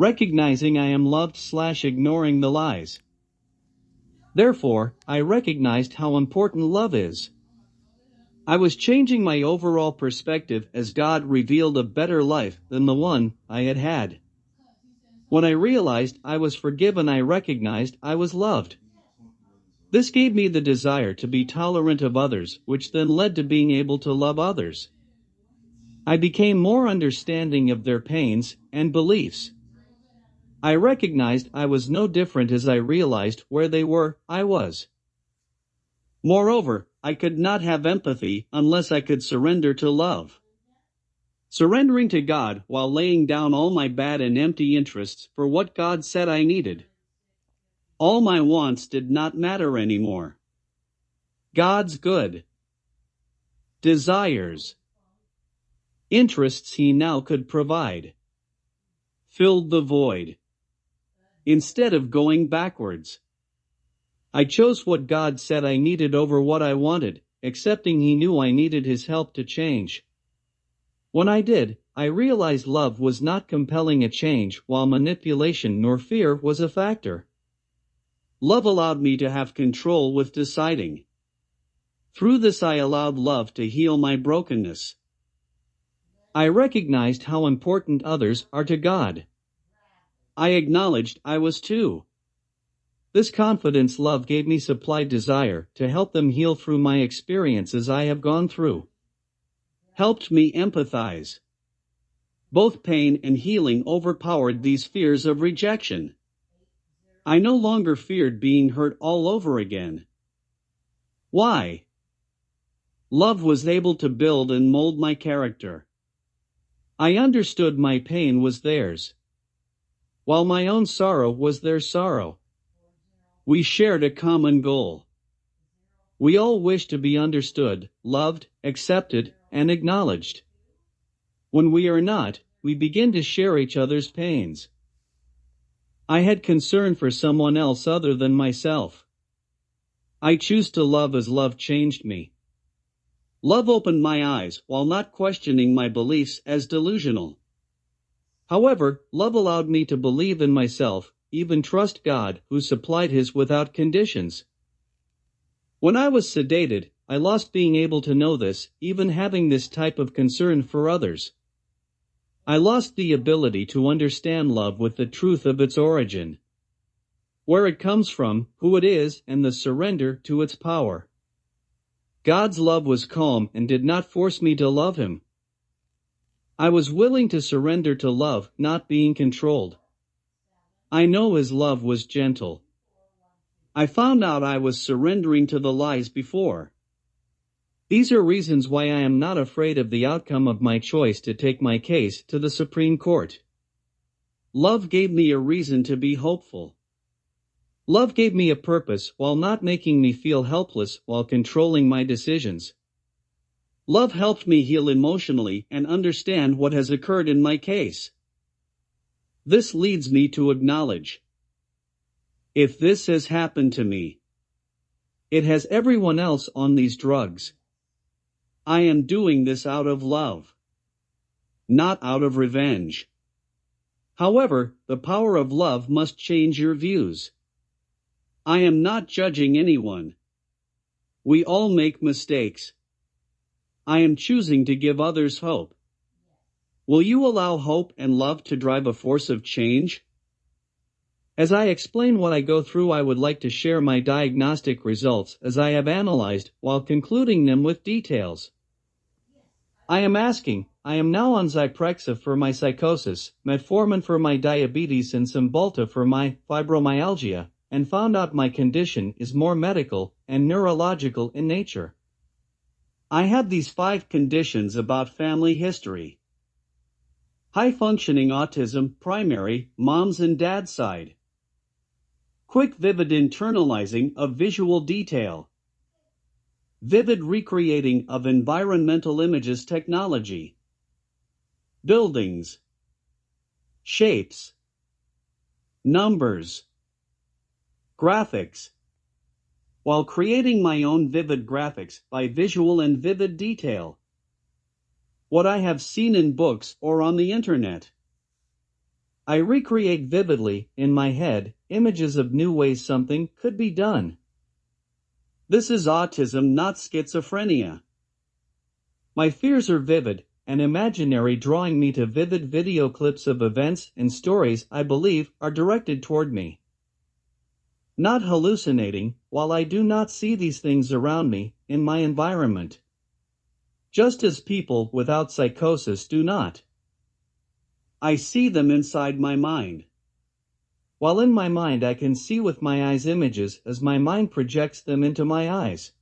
recognizing I am loved/ignoring the lies. Therefore, I recognized how important love is. I was changing my overall perspective as God revealed a better life than the one I had had. When I realized I was forgiven, I recognized I was loved. This gave me the desire to be tolerant of others, which then led to being able to love others. I became more understanding of their pains and beliefs. I recognized I was no different as I realized where they were, I was. Moreover, I could not have empathy unless I could surrender to love. Surrendering to God while laying down all my bad and empty interests for what God said I needed. All my wants did not matter anymore. God's good desires, interests He now could provide, filled the void. Instead of going backwards, I chose what God said I needed over what I wanted, accepting He knew I needed His help to change. When I did, I realized love was not compelling a change while manipulation nor fear was a factor. Love allowed me to have control with deciding. Through this I allowed love to heal my brokenness. I recognized how important others are to God. I acknowledged I was too. This confidence love gave me supplied desire to help them heal through my experiences I have gone through. Helped me empathize. Both pain and healing overpowered these fears of rejection. I no longer feared being hurt all over again. Why? Love was able to build and mold my character. I understood my pain was theirs, while my own sorrow was their sorrow. We shared a common goal. We all wished to be understood, loved, accepted, and acknowledged. When we are not, we begin to share each other's pains. I had concern for someone else other than myself. I choose to love as love changed me. Love opened my eyes while not questioning my beliefs as delusional. However, love allowed me to believe in myself, even trust God who supplied His without conditions. When I was sedated, I lost being able to know this, even having this type of concern for others. I lost the ability to understand love with the truth of its origin, where it comes from, who it is, and the surrender to its power. God's love was calm and did not force me to love Him. I was willing to surrender to love, not being controlled. I know His love was gentle. I found out I was surrendering to the lies before. These are reasons why I am not afraid of the outcome of my choice to take my case to the Supreme Court. Love gave me a reason to be hopeful. Love gave me a purpose while not making me feel helpless while controlling my decisions. Love helped me heal emotionally and understand what has occurred in my case. This leads me to acknowledge. If this has happened to me, it has everyone else on these drugs. I am doing this out of love, not out of revenge. However, the power of love must change your views. I am not judging anyone. We all make mistakes. I am choosing to give others hope. Will you allow hope and love to drive a force of change? As I explain what I go through, I would like to share my diagnostic results as I have analyzed while concluding them with details. I am now on Zyprexa for my psychosis, metformin for my diabetes and Cymbalta for my fibromyalgia, and found out my condition is more medical and neurological in nature. I have these 5 conditions about family history. High-functioning autism, primary, mom's and dad's side. Quick vivid internalizing of visual detail. Vivid recreating of environmental images technology. Buildings. Shapes. Numbers. Graphics. While creating my own vivid graphics by visual and vivid detail. What I have seen in books or on the internet. I recreate vividly, in my head, images of new ways something could be done. This is autism, not schizophrenia. My fears are vivid and imaginary, drawing me to vivid video clips of events and stories I believe are directed toward me. Not hallucinating, while I do not see these things around me, in my environment. Just as people without psychosis do not. I see them inside my mind. While in my mind I can see with my eyes images as my mind projects them into my eyes.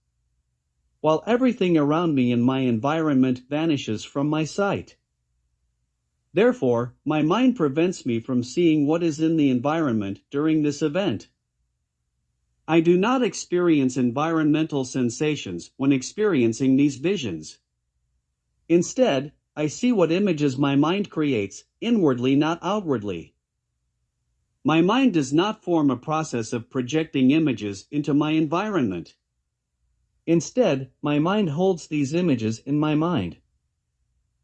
While everything around me in my environment vanishes from my sight. Therefore, my mind prevents me from seeing what is in the environment during this event. I do not experience environmental sensations when experiencing these visions. Instead, I see what images my mind creates, inwardly, not outwardly. My mind does not form a process of projecting images into my environment. Instead, my mind holds these images in my mind.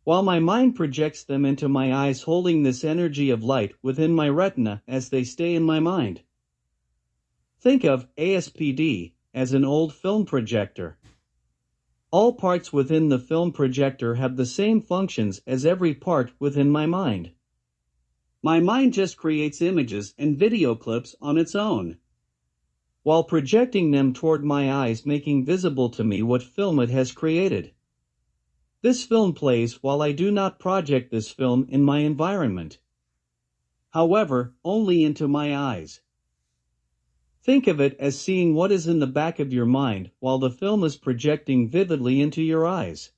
While my mind projects them into my eyes, holding this energy of light within my retina as they stay in my mind. Think of ASPD as an old film projector. All parts within the film projector have the same functions as every part within my mind. My mind just creates images and video clips on its own, while projecting them toward my eyes, making visible to me what film it has created. This film plays while I do not project this film in my environment. However, only into my eyes. Think of it as seeing what is in the back of your mind while the film is projecting vividly into your eyes.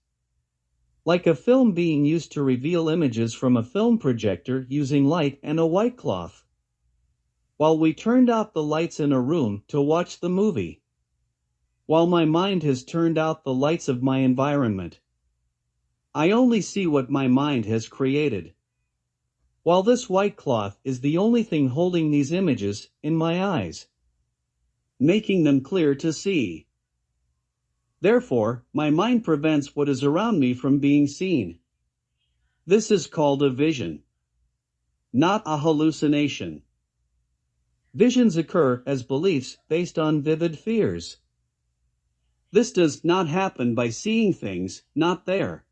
Like a film being used to reveal images from a film projector using light and a white cloth. While we turned out the lights in a room to watch the movie. While my mind has turned out the lights of my environment. I only see what my mind has created. While this white cloth is the only thing holding these images in my eyes, making them clear to see. Therefore, my mind prevents what is around me from being seen. This is called a vision, not a hallucination. Visions occur as beliefs based on vivid fears. This does not happen by seeing things not there.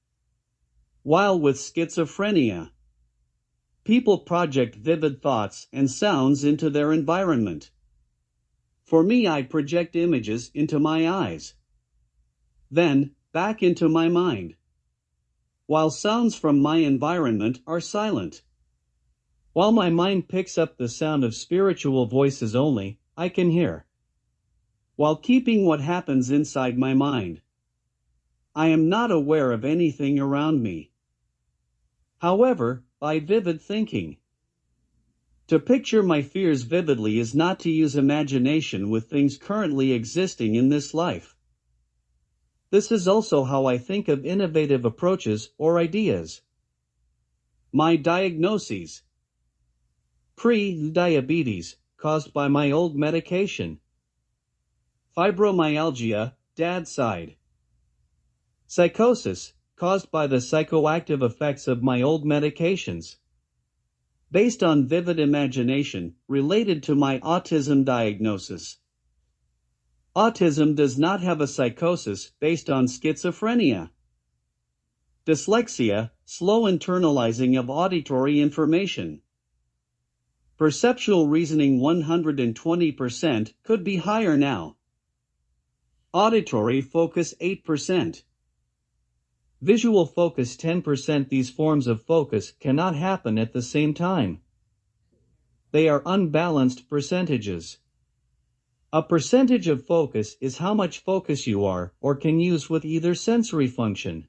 While with schizophrenia, people project vivid thoughts and sounds into their environment. For me, I project images into my eyes. Then, back into my mind. While sounds from my environment are silent. While my mind picks up the sound of spiritual voices only, I can hear. While keeping what happens inside my mind. I am not aware of anything around me. However, by vivid thinking. To picture my fears vividly is not to use imagination with things currently existing in this life. This is also how I think of innovative approaches or ideas. My diagnoses. Pre-diabetes, caused by my old medication. Fibromyalgia, dad's side. Psychosis, caused by the psychoactive effects of my old medications. Based on vivid imagination, related to my autism diagnosis. Autism does not have a psychosis based on schizophrenia. Dyslexia, slow internalizing of auditory information. Perceptual reasoning 120%, could be higher now. Auditory focus 8%. Visual focus 10%. These forms of focus cannot happen at the same time. They are unbalanced percentages. A percentage of focus is how much focus you are or can use with either sensory function.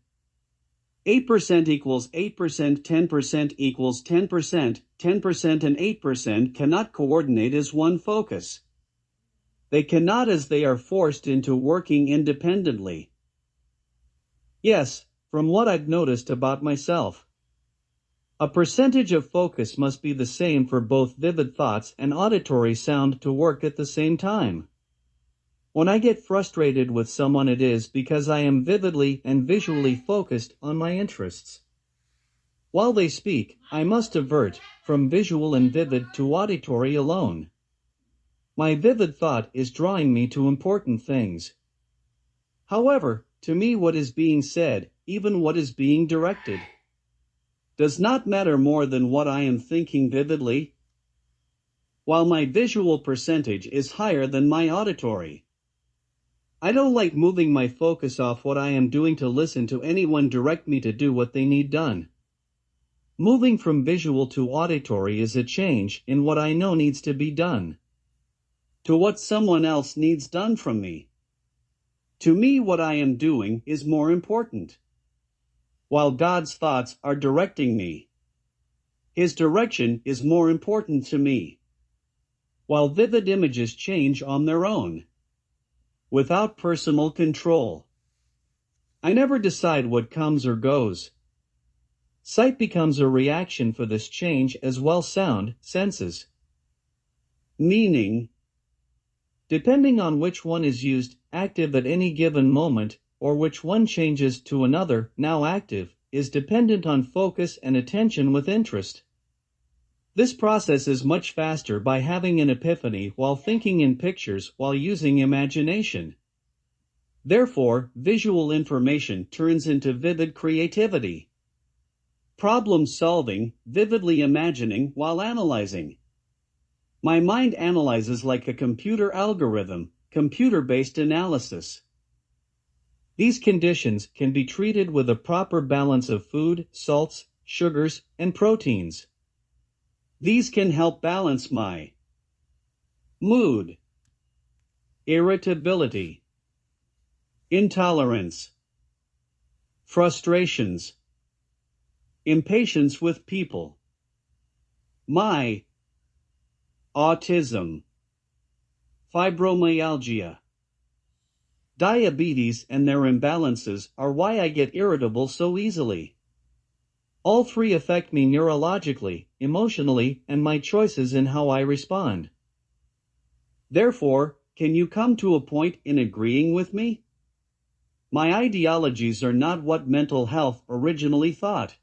8% equals 8%, 10% equals 10%, 10% and 8% cannot coordinate as one focus. They cannot, as they are forced into working independently. Yes, from what I've noticed about myself. A percentage of focus must be the same for both vivid thoughts and auditory sound to work at the same time. When I get frustrated with someone, it is because I am vividly and visually focused on my interests. While they speak, I must divert from visual and vivid to auditory alone. My vivid thought is drawing me to important things. However, to me what is being said, even what is being directed, does not matter more than what I am thinking vividly. While my visual percentage is higher than my auditory, I don't like moving my focus off what I am doing to listen to anyone direct me to do what they need done. Moving from visual to auditory is a change in what I know needs to be done, to what someone else needs done from me. To me, what I am doing is more important. While God's thoughts are directing me, His direction is more important to me. While vivid images change on their own, without personal control, I never decide what comes or goes. Sight becomes a reaction for this change as well sound, senses. Meaning, depending on which one is used, active at any given moment, or which one changes to another, now active, is dependent on focus and attention with interest. This process is much faster by having an epiphany while thinking in pictures while using imagination. Therefore, visual information turns into vivid creativity. Problem solving, vividly imagining while analyzing. My mind analyzes like a computer algorithm, computer-based analysis. These conditions can be treated with a proper balance of food, salts, sugars, and proteins. These can help balance my mood, irritability, intolerance, frustrations, impatience with people, my autism, fibromyalgia. Diabetes and their imbalances are why I get irritable so easily. All three affect me neurologically, emotionally, and my choices in how I respond. Therefore, can you come to a point in agreeing with me? My ideologies are not what mental health originally thought.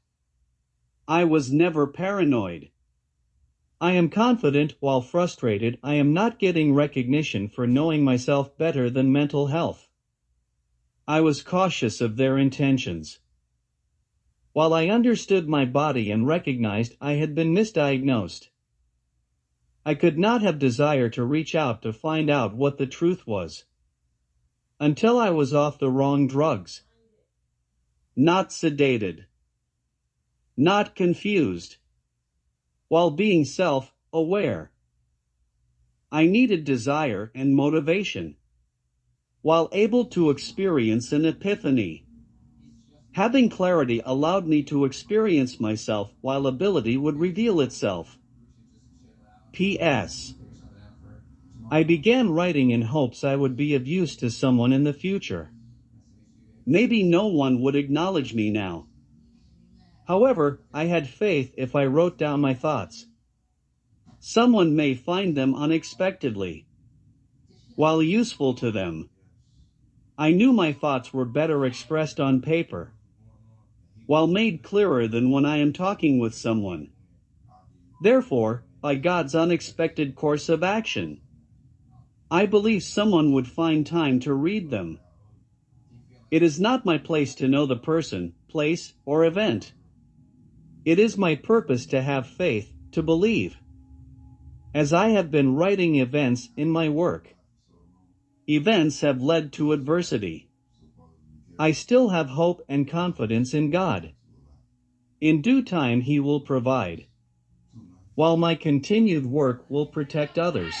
I was never paranoid. I am confident while frustrated I am not getting recognition for knowing myself better than mental health. I was cautious of their intentions. While I understood my body and recognized I had been misdiagnosed, I could not have desire to reach out to find out what the truth was. Until I was off the wrong drugs. Not sedated. Not confused. While being self-aware. I needed desire and motivation. While able to experience an epiphany. Having clarity allowed me to experience myself while ability would reveal itself. P.S. I began writing in hopes I would be of use to someone in the future. Maybe no one would acknowledge me now. However, I had faith if I wrote down my thoughts. Someone may find them unexpectedly, while useful to them. I knew my thoughts were better expressed on paper, while made clearer than when I am talking with someone. Therefore, by God's unexpected course of action, I believe someone would find time to read them. It is not my place to know the person, place, or event. It is my purpose to have faith, to believe. As I have been writing events in my work, events have led to adversity. I still have hope and confidence in God. In due time He will provide, while my continued work will protect others.